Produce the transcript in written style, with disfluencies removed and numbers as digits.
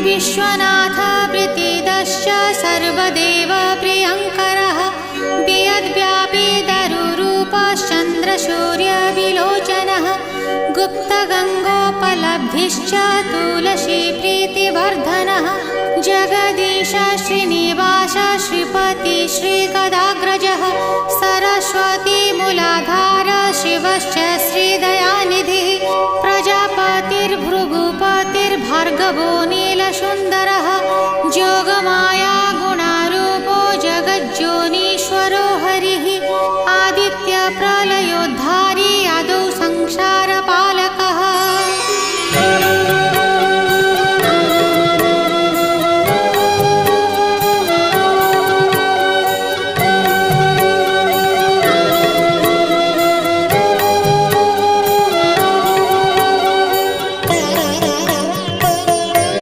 विश्वनाथ प्रीतिदश्च सर्वदेव प्रियङ्करः वियद्व्यापी दरुरूपश्चन्द्रसूर्यविलोचनः गुप्तगङ्गोपलब्धिश्च तुलसी प्रीतिवर्धनः जगदीश श्रीनिवास श्रीपति श्रीगदाग्रजः सरस्वती मूलाधार शिवश्च श्रीदयानिधिः प्रजापतिर्भृगुपतिर्भार्गवो नीलसुन्दरः जोगमाया